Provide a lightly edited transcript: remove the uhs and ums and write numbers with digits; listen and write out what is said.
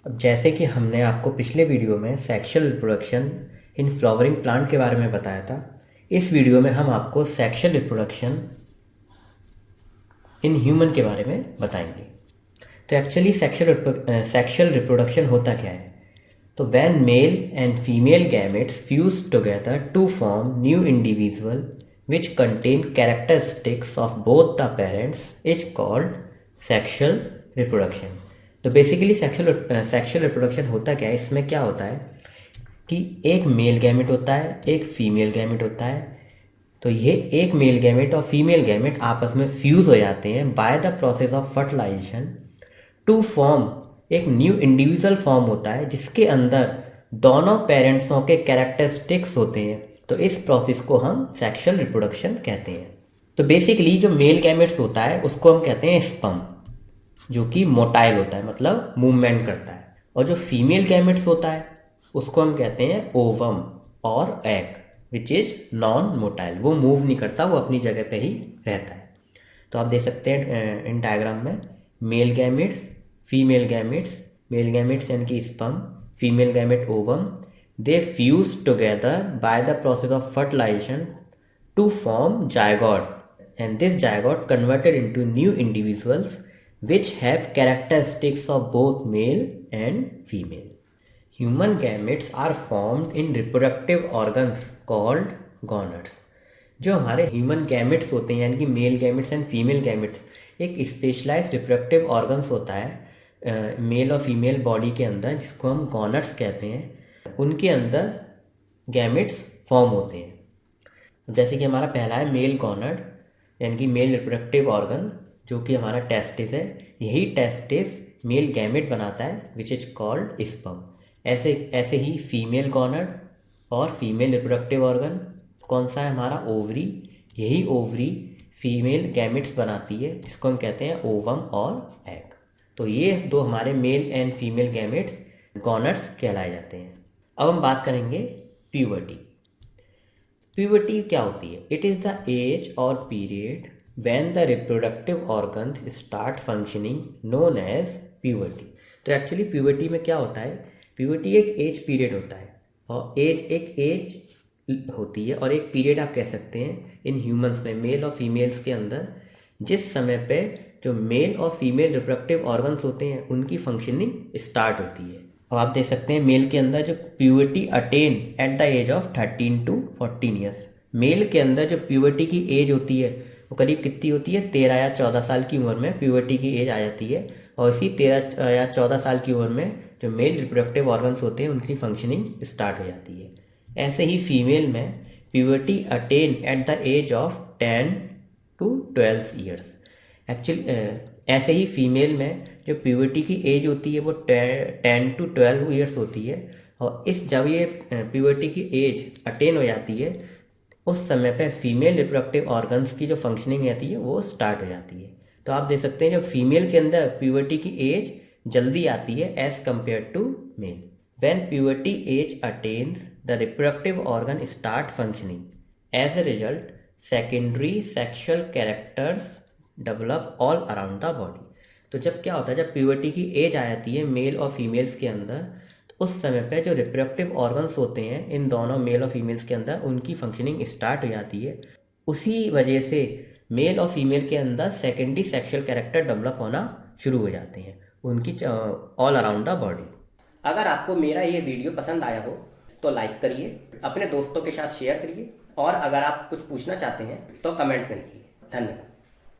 अब जैसे कि हमने आपको पिछले वीडियो में sexual reproduction in flowering plant के बारे में बताया था, इस वीडियो में हम आपको सेक्सुअल रिप्रोडक्शन इन ह्यूमन के बारे में बताएंगे। तो एक्चुअली सेक्सुअल रिप्रोडक्शन होता क्या है? तो when male and female gametes fuse together to form new individual which contain characteristics of both the parents is called sexual reproduction। तो बेसिकली सेक्सुअल रिप्रोडक्शन होता क्या है? इसमें क्या होता है कि एक मेल गैमेट होता है, एक फीमेल गैमेट होता है। तो ये एक मेल गैमेट और फीमेल गैमेट आपस में फ्यूज हो जाते हैं by the process of fertilisation to form एक न्यू इंडिविजुअल फॉर्म होता है जिसके अंदर दोनों पेरेंट्सों के कैरेक्टरिस्टिक्स होते हैं। तो इस प्रोसेस को हम सेक्सुअल रिप्रोडक्शन कहते हैं। तो बेसिकली जो मेल गैमेट्स होता है उसको हम कहते हैं स्पर्म, जो कि मोटाइल होता है, मतलब मूवमेंट करता है। और जो फीमेल गैमेट्स होता है उसको हम कहते हैं ओवम और egg, which is non motile. वो मूव नहीं करता, वो अपनी जगह पे ही रहता है। तो आप देख सकते हैं इन डायग्राम में male gametes, female gametes, male gametes यानी कि sperm, female gamete ovum, they fuse together by the process of fertilization to form zygote, and this zygote converted into new individuals which have characteristics of both male and female। Human gametes are formed in reproductive organs called gonads। जो हमारे human gametes होते हैं यानी कि male gametes and female gametes, एक specialise reproductive organs होता है mail और फीमेल बॉडी के अंदर, जिसको हम गॉनड्स कहते हैं। उनके अंदर गैमेट्स फॉर्म होते हैं। जैसे कि हमारा पहला है मेल गॉनड यानी कि मेल रिप्रोडक्टिव ऑर्गन, जो कि हमारा टेस्टिस है। यही टेस्टिस मेल गैमेट बनाता है विच इज कॉल्ड स्पर्म। ऐसे ऐसे ही फीमेल गॉनड और फीमेल रिप्रोडक्टिव ऑर्गन कौन सा है? हमारा ओवरी। यही ओवरी फीमेल गैमेट्स बनाती है जिसको हम कहते हैं ओवम और एग। तो ये दो हमारे मेल एंड फीमेल गैमेट्स गॉनड्स कहलाए जाते हैं। अब हम बात करेंगे प्यूबर्टी। प्यूबर्टी क्या होती है? इट इज़ द एज और period when the reproductive organs start functioning known as puberty. तो एक्चुअली प्यूबर्टी में क्या होता है? प्यूबर्टी एक एज पीरियड होता है, और एक एज होती है और एक पीरियड आप कह सकते हैं इन ह्यूमंस में, मेल और फीमेल्स के अंदर, जिस समय पे जो मेल और फीमेल रिप्रोडक्टिव ऑर्गन्स होते हैं उनकी फंक्शनिंग स्टार्ट होती है। और आप देख सकते हैं मेल के अंदर जो puberty attain at the age of 13 to 14 years. Male के अंदर जो प्यूबर्टी की एज होती है वो करीब कितनी होती है? 13 या 14 साल की उम्र में प्यूबर्टी की एज आ जाती है। और इसी 13 या 14 साल की उम्र में जो मेल रिप्रोडक्टिव ऑर्गन्स होते हैं उनकी फंक्शनिंग स्टार्ट हो जाती है। ऐसे ही फीमेल में puberty attain at the age of 10 to 12 years. Actually ऐसे ही फीमेल में जो प्यूबर्टी की एज होती है वो 10 to 12 ईयर्स होती है। और जब ये प्यूबर्टी की एज अटेन हो जाती है उस समय पे फीमेल रिप्रोडक्टिव ऑर्गन्स की जो फंक्शनिंग आती है वो स्टार्ट हो जाती है। तो आप देख सकते हैं जो फीमेल के अंदर प्यूबर्टी की एज जल्दी आती है as compare to male. When puberty age attains the reproductive organ start functioning, as a result secondary sexual characters develop all around the body. तो जब क्या होता है, जब प्यूबर्टी की एज आ जाती है मेल और फीमेल्स के अंदर, तो उस समय पे जो रिप्रोडक्टिव ऑर्गन्स होते हैं इन दोनों मेल और फीमेल्स के अंदर उनकी फंक्शनिंग स्टार्ट हो जाती है। उसी वजह से मेल और फीमेल के अंदर सेकेंडरी सेक्शुअल कैरेक्टर डेवलप होना शुरू हो जाते हैं उनकी ऑल अराउंड द बॉडी। अगर आपको मेरा ये वीडियो पसंद आया हो तो लाइक करिए, अपने दोस्तों के साथ शेयर करिए, और अगर आप कुछ पूछना चाहते हैं तो कमेंट में लिखिए। धन्यवाद।